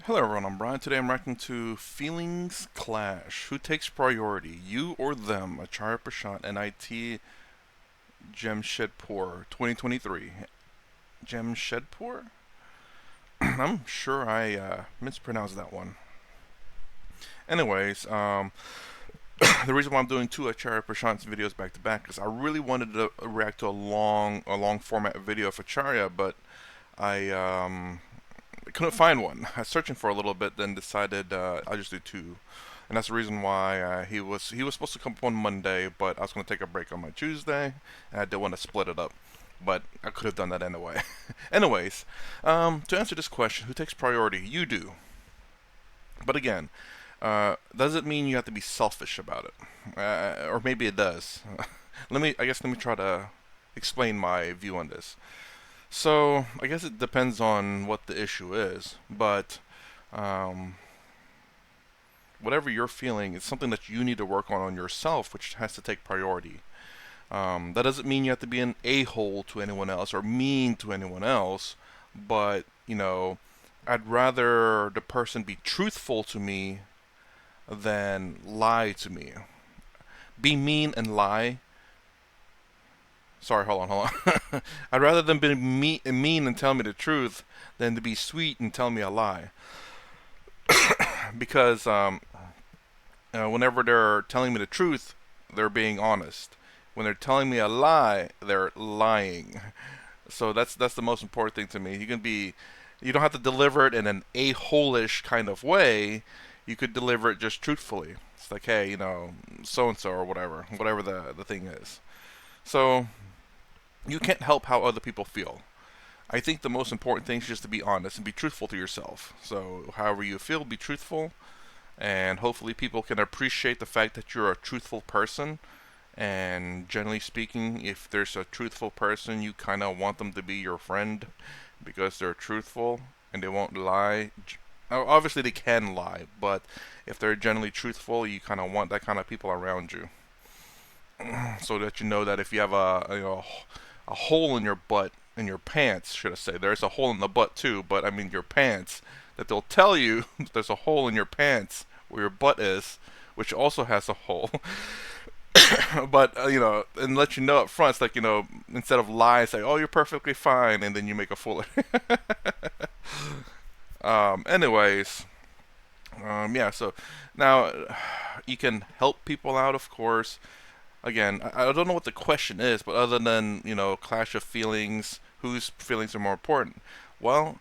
Hello everyone, I'm Brian. Today I'm reacting to Feelings Clash. Who takes priority, you or them? Acharya Prashant, NIT Jemshedpur 2023. Jemshedpur? I'm sure I mispronounced that one. Anyways, the reason why I'm doing two Acharya Prashant's videos back to back is I really wanted to react to a long format video of Acharya, but I couldn't find one. I was searching for a little bit, then decided I'll just do two, and that's the reason why he was supposed to come up on Monday, but I was going to take a break on my Tuesday, and I did want to split it up, but I could have done that anyway. Anyways, to answer this question, who takes priority? You do, but again, doesn't mean you have to be selfish about it, or maybe it does. Let me try to explain my view on this. So I guess it depends on what the issue is, but um, whatever you're feeling is something that you need to work on yourself, which has to take priority. That doesn't mean you have to be an a-hole to anyone else or mean to anyone else, but I'd rather the person be truthful to me than lie to me. Be mean and lie. Sorry, hold on. I'd rather them be mean and tell me the truth than to be sweet and tell me a lie. Because whenever they're telling me the truth, they're being honest. When they're telling me a lie, they're lying. So that's the most important thing to me. You don't have to deliver it in an a-hole-ish kind of way. You could deliver it just truthfully. It's like, hey, so and so or whatever the thing is. So you can't help how other people feel. I think the most important thing is just to be honest and be truthful to yourself. So, however you feel, be truthful, and hopefully, people can appreciate the fact that you're a truthful person. And generally speaking, if there's a truthful person, you kind of want them to be your friend because they're truthful and they won't lie. Obviously, they can lie, but if they're generally truthful, you kind of want that kind of people around you, so that you know that if you have a hole in your butt, in your pants, should I say? There's a hole in the butt too, but I mean your pants. That they'll tell you there's a hole in your pants where your butt is, which also has a hole. But and let you know up front. It's like instead of lie, say, "Oh, you're perfectly fine," and then you make a fool. Anyways, yeah. So now you can help people out, of course. Again, I don't know what the question is, but other than clash of feelings, whose feelings are more important? Well,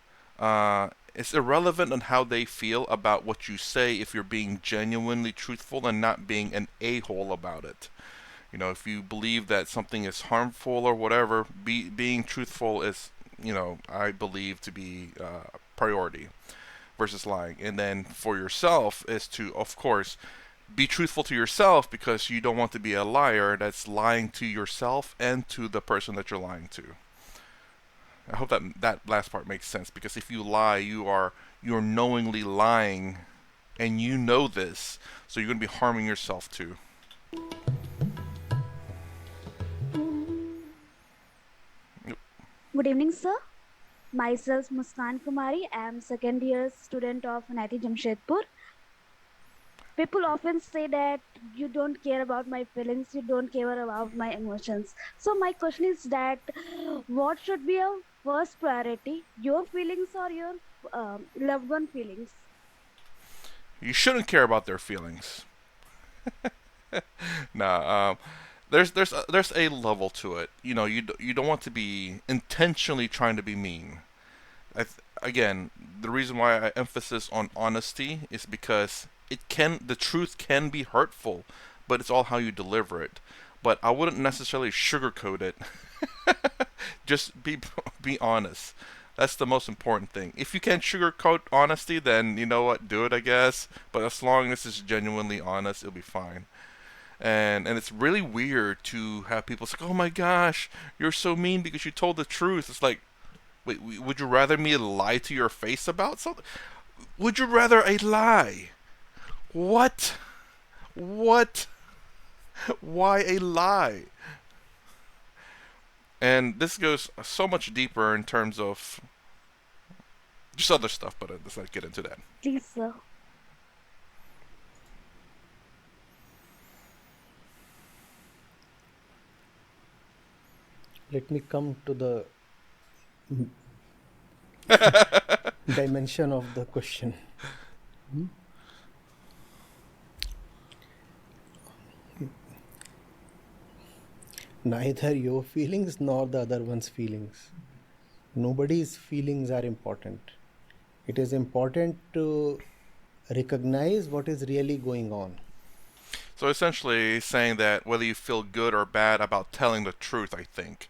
it's irrelevant on how they feel about what you say if you're being genuinely truthful and not being an a-hole about it. If you believe that something is harmful or whatever, being truthful is, I believe to be priority versus lying. And then for yourself is to, of course, be truthful to yourself because you don't want to be a liar that's lying to yourself and to the person that you're lying to. I hope that last part makes sense because if you lie, you're knowingly lying, and you know this, so you're going to be harming yourself too. Good evening, sir. Myself, Muskan Kumari. I am second year student of NIT Jamshedpur. People often say that you don't care about my feelings, you don't care about my emotions. So my question is that what should be our first priority, your feelings or your loved one feelings? You shouldn't care about their feelings. Nah, there's a level to it. You don't want to be intentionally trying to be mean. Again, the reason why I emphasis on honesty is because the truth can be hurtful, but it's all how you deliver it. But I wouldn't necessarily sugarcoat it. Just be honest. That's the most important thing. If you can't sugarcoat honesty, then you know what, do it, I guess. But as long as it's genuinely honest, it'll be fine. And it's really weird to have people say, "Oh my gosh, you're so mean because you told the truth." It's like, wait, would you rather me lie to your face about something? Would you rather a lie? What? What? Why a lie? And this goes so much deeper in terms of just other stuff, but let's not get into that. Please, sir. Let me come to the dimension of the question. Neither your feelings nor the other one's feelings. Nobody's feelings are important. It is important to recognize what is really going on. So essentially, saying that whether you feel good or bad about telling the truth, I think,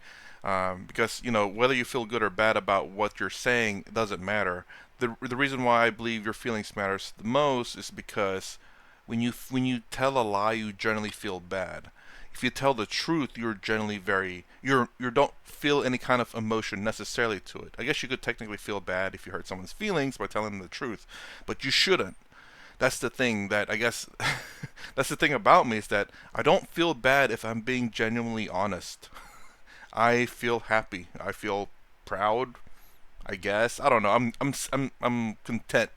because whether you feel good or bad about what you're saying doesn't matter. The reason why I believe your feelings matters the most is because when you tell a lie, you generally feel bad. If you tell the truth, you're generally very you don't feel any kind of emotion necessarily to it. I guess you could technically feel bad if you hurt someone's feelings by telling them the truth, but you shouldn't. That's the thing that I guess that's the thing about me is that I don't feel bad if I'm being genuinely honest. I feel happy. I feel proud. I guess I don't know. I'm content.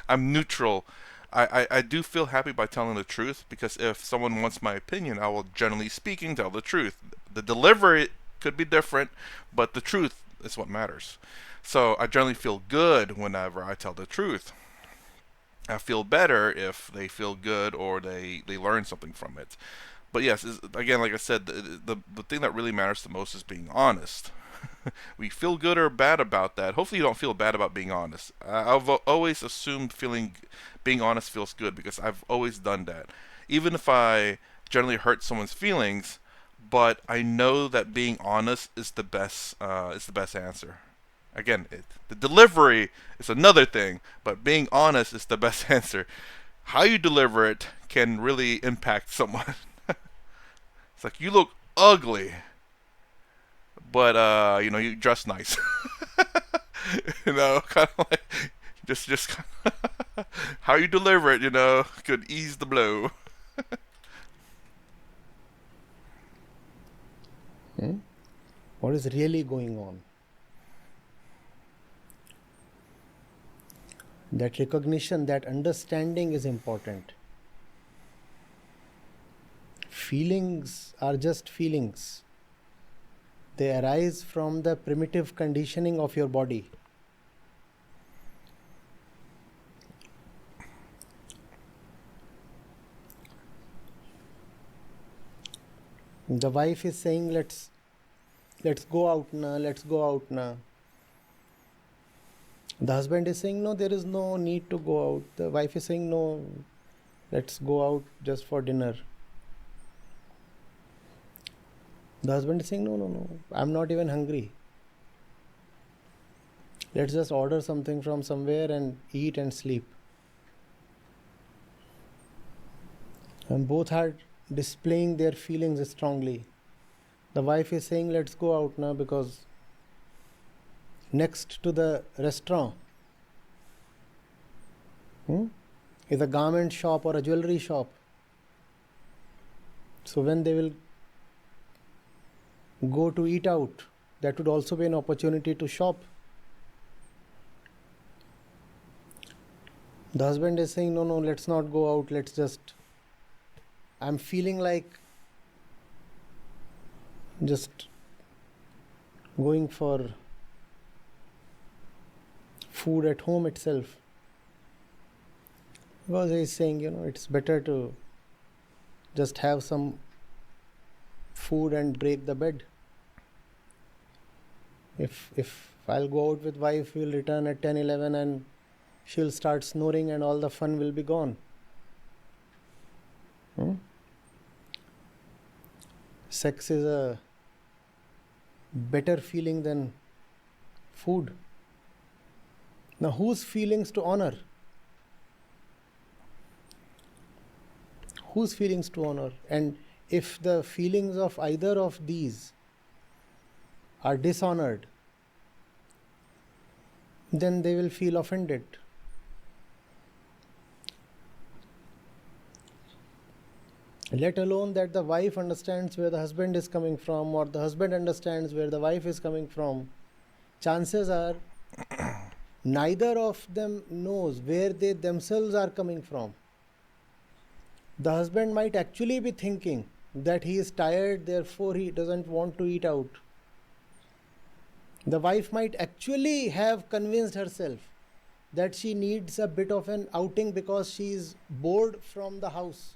I'm neutral. I do feel happy by telling the truth because if someone wants my opinion, I will generally speaking tell the truth. The delivery could be different, but the truth is what matters. So I generally feel good whenever I tell the truth. I feel better if they feel good or they learn something from it. But yes, again, like I said, the thing that really matters the most is being honest. We feel good or bad about that. Hopefully, you don't feel bad about being honest. I've always assumed being honest feels good because I've always done that. Even if I generally hurt someone's feelings, but I know that being honest is the best answer. Again, the delivery is another thing, but being honest is the best answer. How you deliver it can really impact someone. It's like you look ugly, but you dress nice. Kind of like just kind of how you deliver it, could ease the blow. Hmm? What is really going on? That recognition, that understanding is important. Feelings are just feelings. They arise from the primitive conditioning of your body. The wife is saying, let's go out now, let's go out now. The husband is saying, no, there is no need to go out. The wife is saying, no, let's go out just for dinner. The husband is saying, no, I'm not even hungry. Let's just order something from somewhere and eat and sleep. And both are displaying their feelings strongly. The wife is saying, let's go out now because next to the restaurant is a garment shop or a jewelry shop. So when they will go to eat out, that would also be an opportunity to shop. The husband is saying, no, let's not go out, I'm feeling like just going for food at home itself. Because he is saying, it's better to just have some food and break the bed. If I'll go out with wife, we'll return at 10, 11 and she'll start snoring and all the fun will be gone. Sex is a better feeling than food. Now, whose feelings to honor? Whose feelings to honor? And if the feelings of either of these are dishonored, then they will feel offended. Let alone that the wife understands where the husband is coming from, or the husband understands where the wife is coming from. Chances are Neither of them knows where they themselves are coming from. The husband might actually be thinking that he is tired, therefore he doesn't want to eat out. The wife might actually have convinced herself that she needs a bit of an outing because she is bored from the house.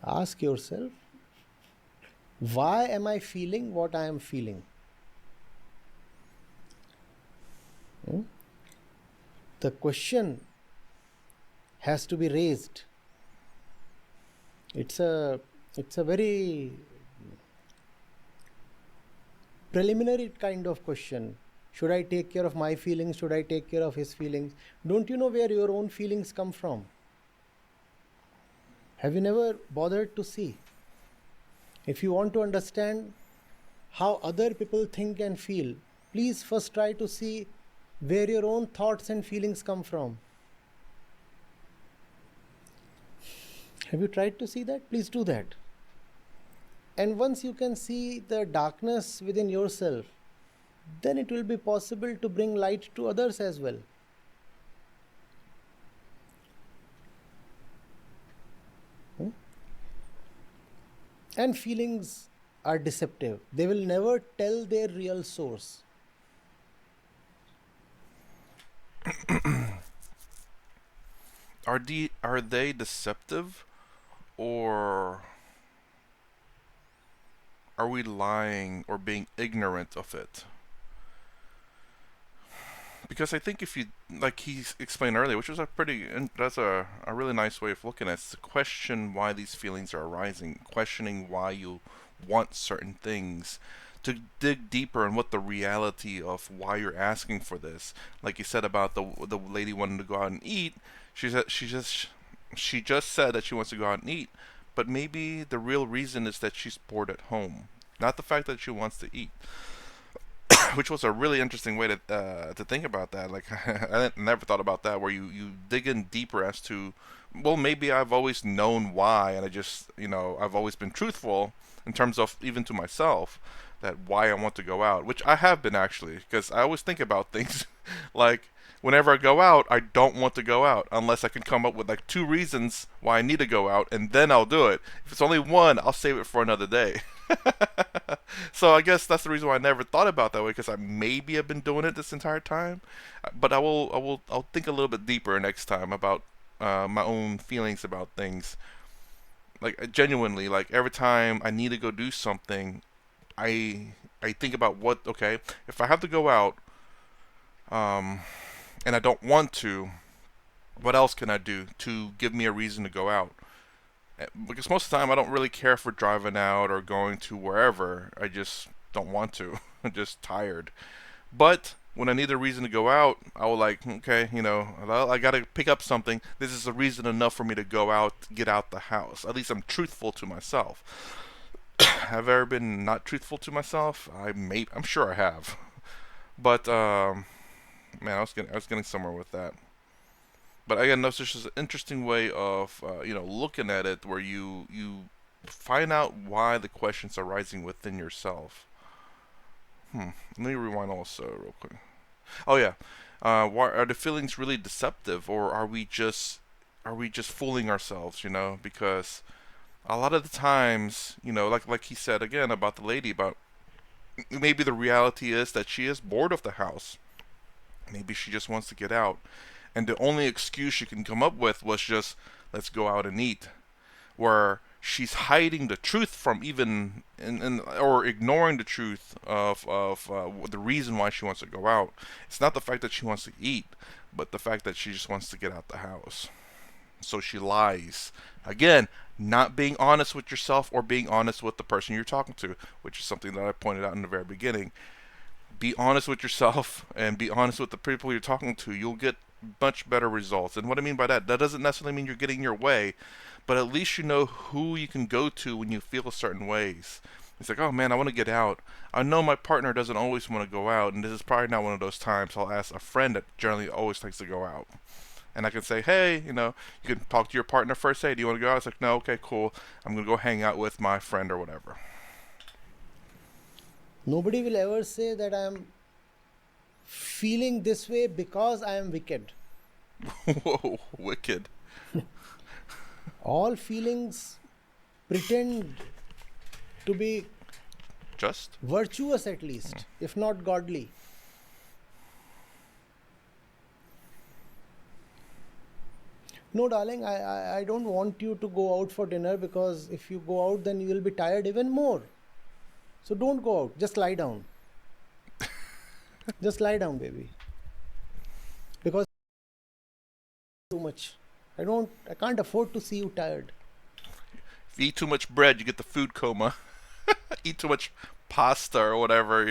Ask yourself, why am I feeling what I am feeling? Hmm? The question has to be raised. It's a very preliminary kind of question. Should I take care of my feelings? Should I take care of his feelings? Don't you know where your own feelings come from? Have you never bothered to see? If you want to understand how other people think and feel, please first try to see where your own thoughts and feelings come from. Have you tried to see that? Please do that. And once you can see the darkness within yourself, then it will be possible to bring light to others as well. Hmm? And feelings are deceptive. They will never tell their real source. Are they deceptive, or are we lying or being ignorant of it? Because I think if you, like he explained earlier, which was a pretty, and that's a really nice way of looking at it, is to question why these feelings are arising, questioning why you want certain things, to dig deeper in what the reality of why you're asking for this. Like you said about the lady wanting to go out and eat, she just said that she wants to go out and eat, but maybe the real reason is that she's bored at home, not the fact that she wants to eat. Which was a really interesting way to think about that. Like I never thought about that, where you dig in deeper as to, well, maybe I've always known why, and I just I've always been truthful in terms of even to myself that why I want to go out, which I have been actually, because I always think about things like whenever I go out, I don't want to go out unless I can come up with like two reasons why I need to go out, and then I'll do it. If it's only one, I'll save it for another day. So I guess that's the reason why I never thought about that way, because I maybe have been doing it this entire time. But I'll think a little bit deeper next time about my own feelings about things. Like genuinely, like every time I need to go do something, I think about what, okay, if I have to go out, um, and I don't want to, what else can I do to give me a reason to go out? Because most of the time I don't really care for driving out or going to wherever. I just don't want to. I'm just tired. But when I need a reason to go out, I will like, okay, I gotta pick up something. This is a reason enough for me to go out, get out the house. At least I'm truthful to myself. Have I ever been not truthful to myself? I'm sure I have. But man, I was getting somewhere with that. But again, that's just an interesting way of looking at it, where you find out why the questions are rising within yourself. Let me rewind also real quick. Oh yeah, why are the feelings really deceptive, or are we just fooling ourselves? Because a lot of the times, like he said again about the lady, about maybe the reality is that she is bored of the house. Maybe she just wants to get out, and the only excuse she can come up with was just let's go out and eat, where she's hiding the truth from even or ignoring the truth of the reason why she wants to go out. It's not the fact that she wants to eat, but the fact that she just wants to get out the house. So she lies. Again, not being honest with yourself or being honest with the person you're talking to, which is something that I pointed out in the very beginning. Be honest with yourself and be honest with the people you're talking to. You'll get much better results. And what I mean by that doesn't necessarily mean you're getting your way, but at least you know who you can go to when you feel certain ways. It's like, oh man, I want to get out. I know my partner doesn't always want to go out, and this is probably not one of those times. I'll ask a friend that generally always likes to go out. And I can say, hey, you can talk to your partner first. Hey, do you want to go out? It's like, no, okay, cool. I'm going to go hang out with my friend or whatever. Nobody will ever say that I am feeling this way because I am wicked. Whoa, wicked. All feelings pretend to be Just? virtuous, at least, if not godly. No, darling, I don't want you to go out for dinner, because if you go out, then you will be tired even more. So don't go out. Just lie down. Just lie down, baby. Because too much. I can't afford to see you tired. If you eat too much bread, you get the food coma. Eat too much pasta or whatever,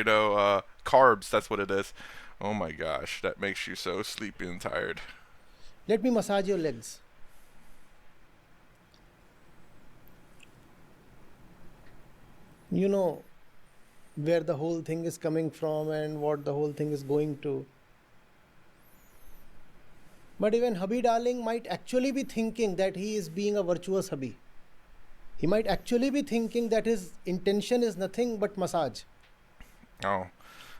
carbs, that's what it is. Oh my gosh, that makes you so sleepy and tired. Let me massage your legs. You know where the whole thing is coming from and what the whole thing is going to. But even hubby darling might actually be thinking that he is being a virtuous hubby. He might actually be thinking that his intention is nothing but massage. Oh,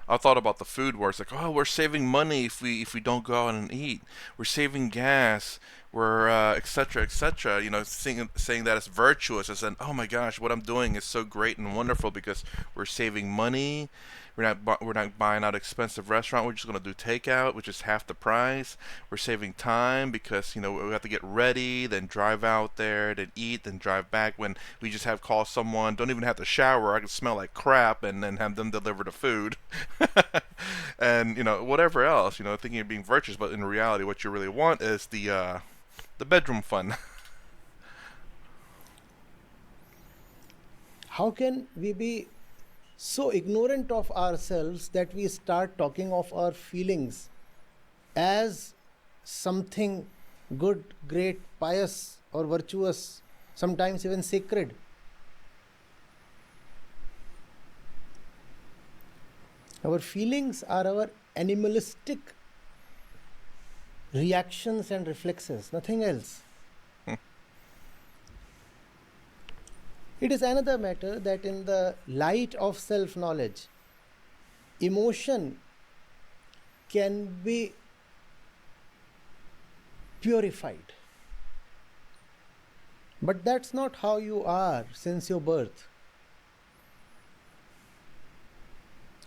I thought about the food where it's like, oh, we're saving money if we don't go out and eat. We're saving gas. We're etc. etc. Saying that it's virtuous. As in, oh my gosh, what I'm doing is so great and wonderful because we're saving money. We're not buying out expensive restaurant. We're just gonna do takeout, which is half the price. We're saving time because we have to get ready, then drive out there, then eat, then drive back. When we just have call someone, don't even have to shower. I can smell like crap, and then have them deliver the food, and whatever else. Thinking of being virtuous, but in reality, what you really want is the bedroom fun. How can we be so ignorant of ourselves that we start talking of our feelings as something good, great, pious, or virtuous, sometimes even sacred? Our feelings are our animalistic reactions and reflexes, nothing else. It is another matter that in the light of self-knowledge, emotion can be purified. But that's not how you are since your birth.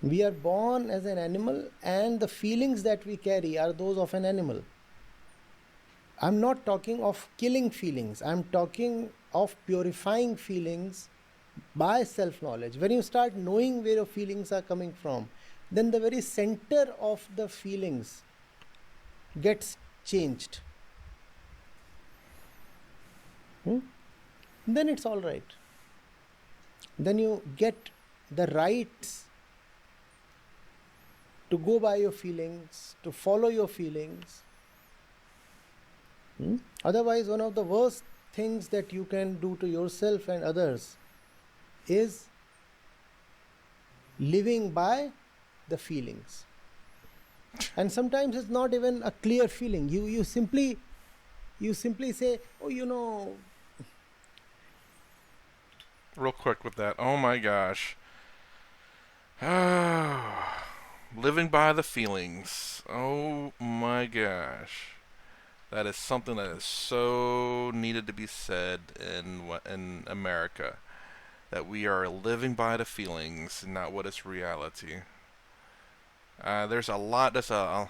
We are born as an animal, and the feelings that we carry are those of an animal. I'm not talking of killing feelings. I'm talking of purifying feelings by self-knowledge. When you start knowing where your feelings are coming from, then the very center of the feelings gets changed. Then it's all right. Then you get the rights to go by your feelings, to follow your feelings. Otherwise, one of the worst things that you can do to yourself and others is living by the feelings. And sometimes it's not even a clear feeling. You simply say, oh, Real quick with that. Oh my gosh. Living by the feelings. Oh my gosh. That is something that is so needed to be said in America. That we are living by the feelings and not what is reality. There's a lot. There's a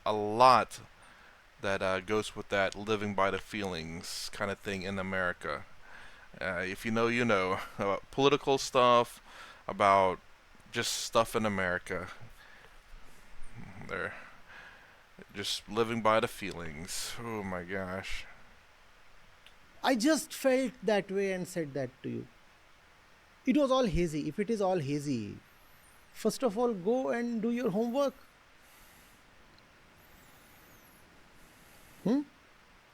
lot that goes with that living by the feelings kind of thing in America. If you know, you know about political stuff, about just stuff in America. They're just living by the feelings. Oh my gosh. I just felt that way and said that to you. It was all hazy. If it is all hazy, first of all, go and do your homework.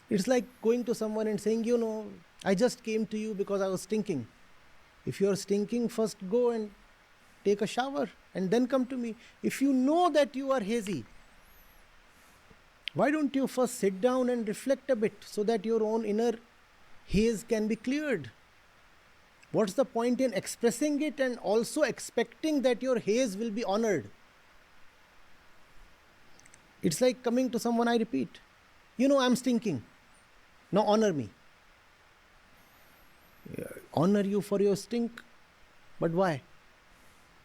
It's like going to someone and saying, I just came to you because I was stinking. If you're stinking, first go and take a shower and then come to me. If you know that you are hazy, why don't you first sit down and reflect a bit so that your own inner haze can be cleared? What's the point in expressing it and also expecting that your haze will be honored? It's like coming to someone, I repeat, I'm stinking. Now honor me. Honor you for your stink. But why?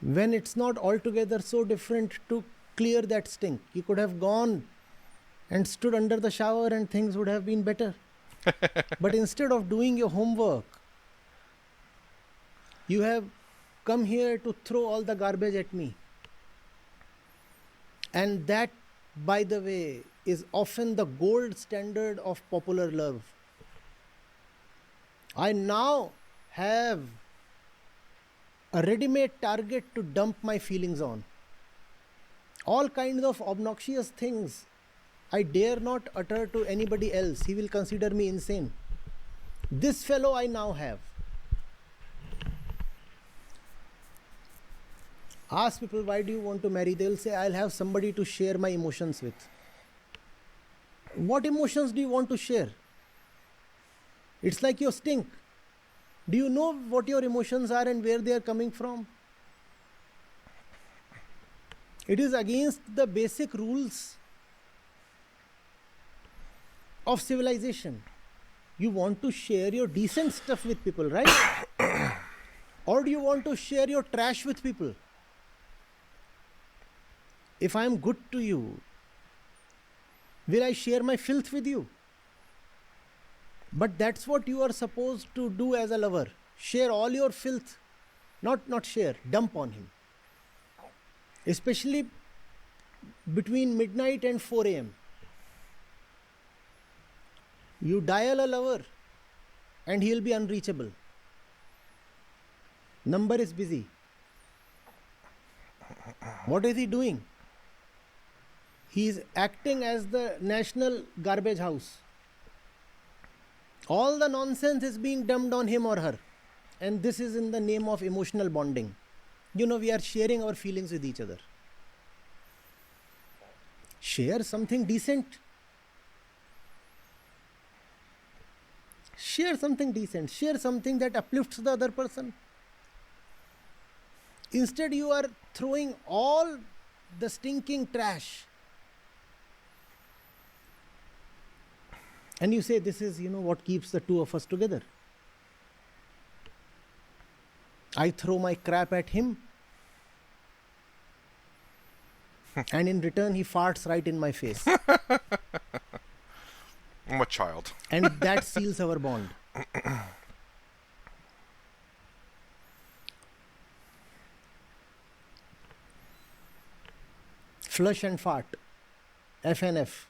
When it's not altogether so different to clear that stink. You could have gone and stood under the shower and things would have been better. But instead of doing your homework, you have come here to throw all the garbage at me. And that, by the way, is often the gold standard of popular love. I now have a ready-made target to dump my feelings on. All kinds of obnoxious things I dare not utter to anybody else. He will consider me insane. This fellow I now have. Ask people, why do you want to marry? They'll say, I'll have somebody to share my emotions with. What emotions do you want to share? It's like your stink. Do you know what your emotions are and where they are coming from? It is against the basic rules of civilization. You want to share your decent stuff with people, right? Or do you want to share your trash with people? If I am good to you, will I share my filth with you? But that's what you are supposed to do as a lover. Share all your filth. Not share, dump on him. Especially between midnight and 4 a.m. You dial a lover and he'll be unreachable. Number is busy. What is he doing? He is acting as the national garbage house. All the nonsense is being dumped on him or her. And this is in the name of emotional bonding. We are sharing our feelings with each other. Share something decent. Share something decent. Share something that uplifts the other person. Instead, you are throwing all the stinking trash. And you say, this is, what keeps the two of us together. I throw my crap at him. And in return, he farts right in my face. I'm a child. And that seals our bond. Flush and fart. FNF.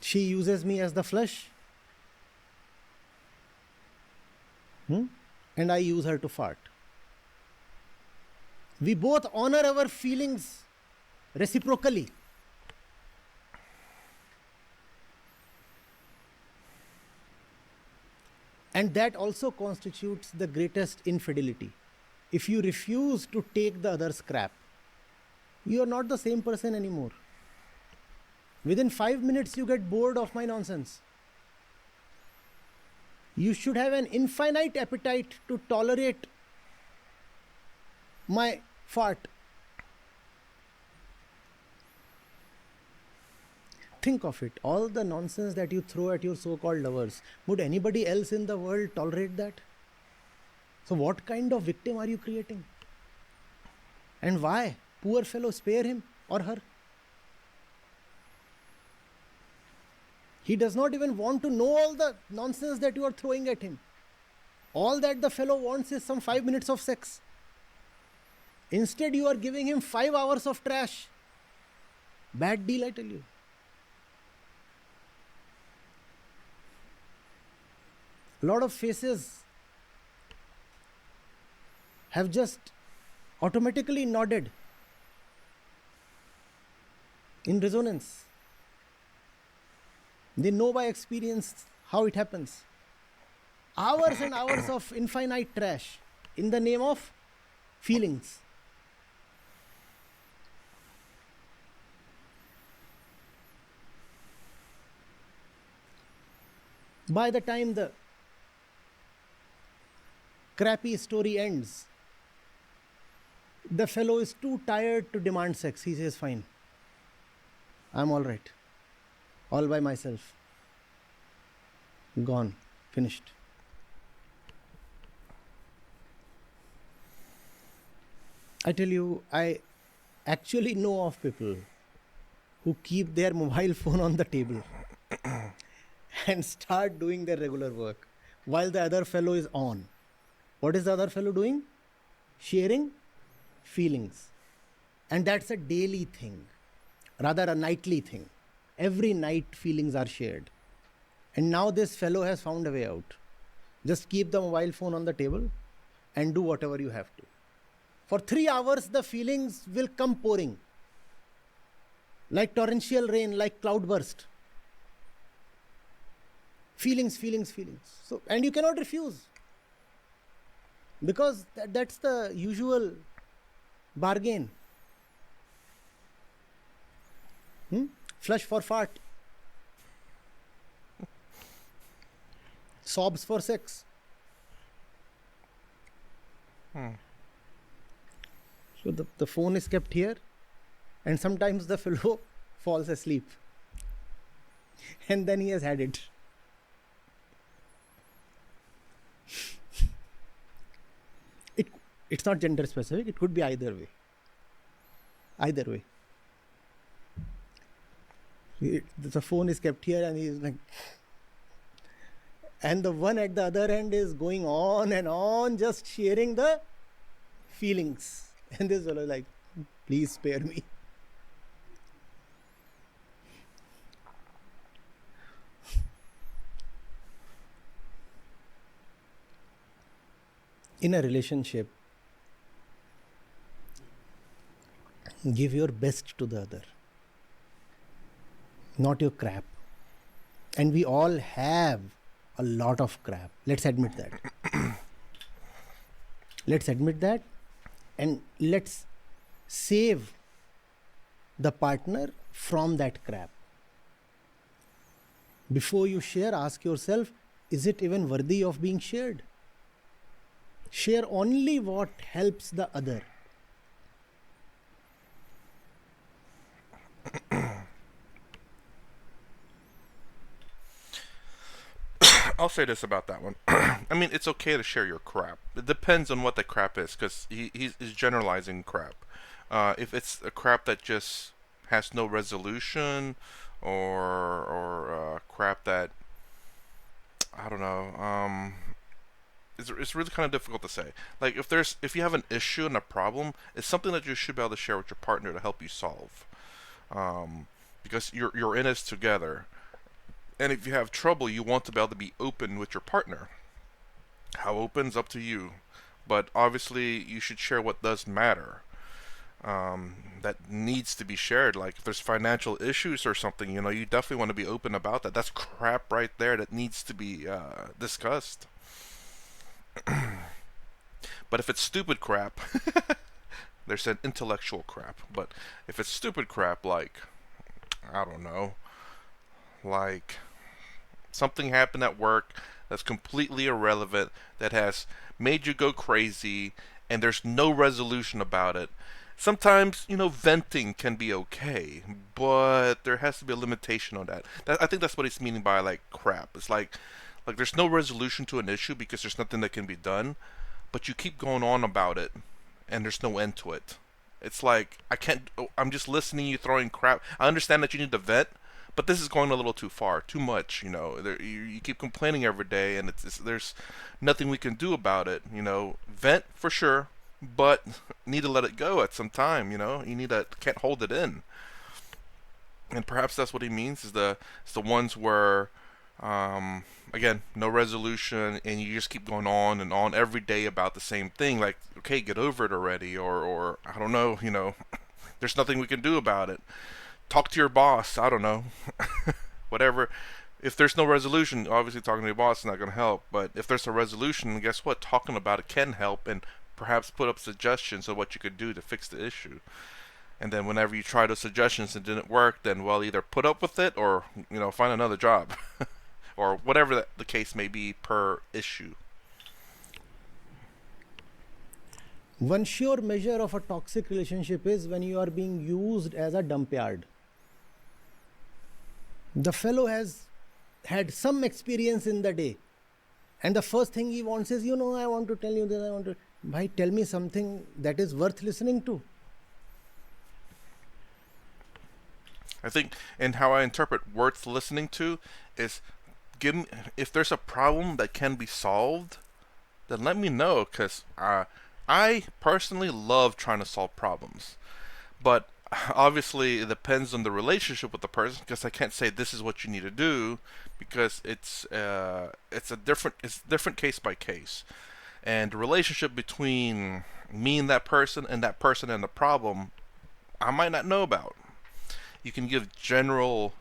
She uses me as the flush. And I use her to fart. We both honor our feelings reciprocally. And that also constitutes the greatest infidelity. If you refuse to take the other's crap, you are not the same person anymore. Within 5 minutes, you get bored of my nonsense. You should have an infinite appetite to tolerate my fart. Think of it. All the nonsense that you throw at your so-called lovers, would anybody else in the world tolerate that? So what kind of victim are you creating? And why? Poor fellow, spare him or her. He does not even want to know all the nonsense that you are throwing at him. All that the fellow wants is some 5 minutes of sex. Instead, you are giving him 5 hours of trash. Bad deal, I tell you. A lot of faces have just automatically nodded in resonance. They know by experience how it happens. Hours and hours of infinite trash in the name of feelings. By the time the crappy story ends, the fellow is too tired to demand sex. He says, fine, I'm all right, all by myself, gone, finished. I tell you, I actually know of people who keep their mobile phone on the table and start doing their regular work while the other fellow is on. What is the other fellow doing? Sharing feelings. And that's a daily thing, rather a nightly thing. Every night feelings are shared. And now this fellow has found a way out. Just keep the mobile phone on the table and do whatever you have to. For 3 hours, the feelings will come pouring like torrential rain, like cloudburst. Feelings, feelings, feelings. So, and you cannot refuse because that's the usual bargain. Flush for fart, sobs for sex. So the phone is kept here, and sometimes the fellow falls asleep, and then he has had it. It's not gender specific. It could be either way. Either way. The phone is kept here, and he's like, and the one at the other end is going on and on, just sharing the feelings. And this fellow is like, please spare me. In a relationship, give your best to the other, not your crap. And we all have a lot of crap. Let's admit that. Let's admit that, and let's save the partner from that crap. Before you share, ask yourself, is it even worthy of being shared? Share only what helps the other. I'll say this about that one. I mean, it's okay to share your crap. It depends on what the crap is, because he's generalizing crap. If it's a crap that just has no resolution, or crap that I don't know. It's really kind of difficult to say. Like if you have an issue and a problem, it's something that you should be able to share with your partner to help you solve. Because you're in this together. And if you have trouble, you want to be able to be open with your partner. How open's up to you. But obviously, you should share what does matter. That needs to be shared. Like if there's financial issues or something, you definitely want to be open about that. That's crap right there that needs to be discussed. But if it's stupid crap, there's an intellectual crap. But if it's stupid crap, like I don't know, like something happened at work that's completely irrelevant, that has made you go crazy, and there's no resolution about it. Sometimes, venting can be okay, but there has to be a limitation on that. I think that's what he's meaning by like crap. It's like there's no resolution to an issue because there's nothing that can be done, but you keep going on about it, and there's no end to it. It's like I can't. I'm just listening. You throwing crap. I understand that you need to vent, but this is going a little too far, too much. You keep complaining every day, and there's nothing we can do about it. Vent for sure, but need to let it go at some time. You need to can't hold it in, and perhaps that's what he means is it's the ones where, again, no resolution, and you just keep going on and on every day about the same thing. Like, okay, get over it already, or I don't know. There's nothing we can do about it. Talk to your boss. I don't know. Whatever. If there's no resolution, obviously talking to your boss is not going to help. But if there's a resolution, guess what? Talking about it can help, and perhaps put up suggestions of what you could do to fix the issue. And then whenever you try those suggestions and didn't work, then well, either put up with it or find another job, or whatever the case may be per issue. One sure measure of a toxic relationship is when you are being used as a dump yard. The fellow has had some experience in the day, and the first thing he wants is, I want to tell you this, I want to. Bhai, tell me something that is worth listening to. I think, and how I interpret worth listening to is, give me, if there's a problem that can be solved, then let me know, because I personally love trying to solve problems. But obviously, it depends on the relationship with the person, because I can't say this is what you need to do, because it's different case by case, and the relationship between me and that person and the problem, I might not know about. You can give general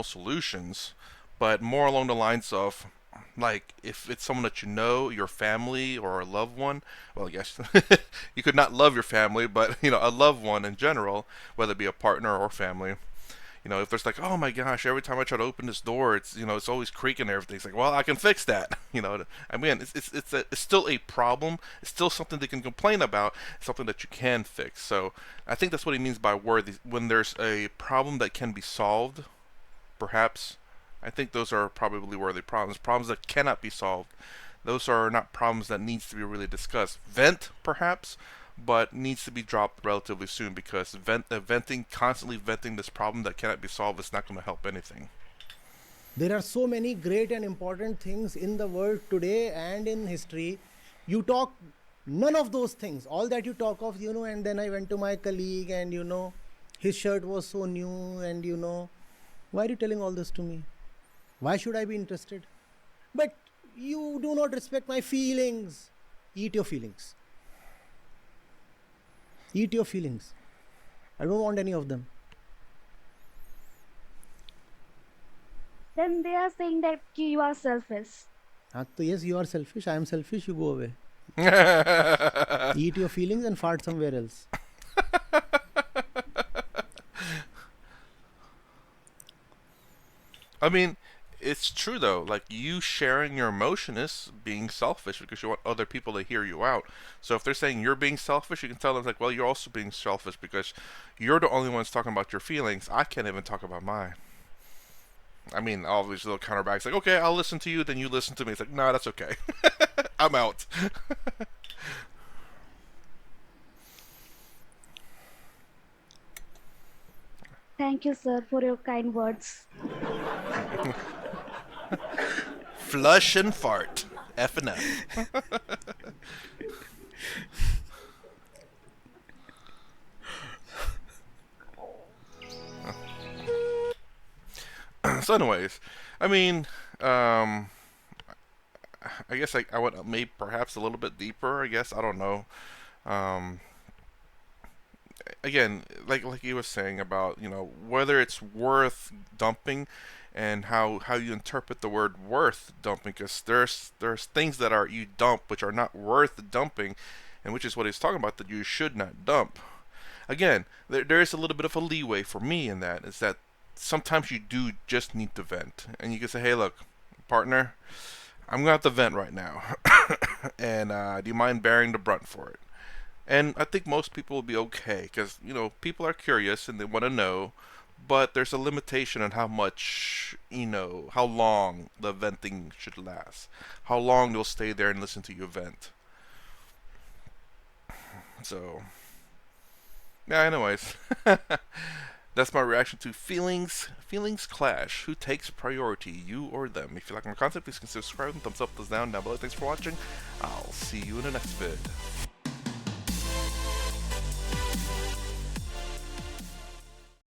solutions, but more along the lines of, like, if it's someone that you know, your family or a loved one. Well, yes, you could not love your family, but a loved one in general, whether it be a partner or family. If there's like, oh my gosh, every time I try to open this door, it's always creaking and everything. It's like, well, I can fix that. I mean, it's still a problem. It's still something they can complain about. It's something that you can fix. So I think that's what he means by worthy. When there's a problem that can be solved, perhaps, I think those are probably worthy problems. Problems that cannot be solved, those are not problems that needs to be really discussed. Vent, perhaps, but needs to be dropped relatively soon, because constantly venting this problem that cannot be solved is not going to help anything. There are so many great and important things in the world today and in history. You talk none of those things. All that you talk of, and then I went to my colleague and, his shirt was so new and, why are you telling all this to me? Why should I be interested? But you do not respect my feelings. Eat your feelings. Eat your feelings. I don't want any of them. Then they are saying that you are selfish. Yes, you are selfish. I am selfish. You go away. Eat your feelings and fart somewhere else. I mean, it's true though. Like, you sharing your emotion is being selfish, because you want other people to hear you out. So if they're saying you're being selfish, you can tell them, like, well, you're also being selfish, because you're the only ones talking about your feelings. I can't even talk about mine. I mean, obviously they'll counterback. It's like, okay, I'll listen to you, then you listen to me. It's like, no, that's okay. I'm out. Thank you, sir, for your kind words. Flush and fart. F and F. So anyways, I mean, I guess I went maybe perhaps a little bit deeper, I guess. I don't know. Um, Again, like he was saying about, whether it's worth dumping, and how you interpret the word worth dumping, because there's things that are you dump which are not worth dumping, and which is what he's talking about, that you should not dump. Again, there is a little bit of a leeway for me in that, is that sometimes you do just need to vent, and you can say, hey, look, partner, I'm gonna have to vent right now, and do you mind bearing the brunt for it? And I think most people will be okay, because people are curious and they want to know, but there's a limitation on how much, how long the venting should last, how long they'll stay there and listen to you vent. So, yeah. Anyways, that's my reaction to feelings. Feelings clash. Who takes priority, you or them? If you like my content, please consider subscribing. Thumbs up, thumbs down below. Thanks for watching. I'll see you in the next vid.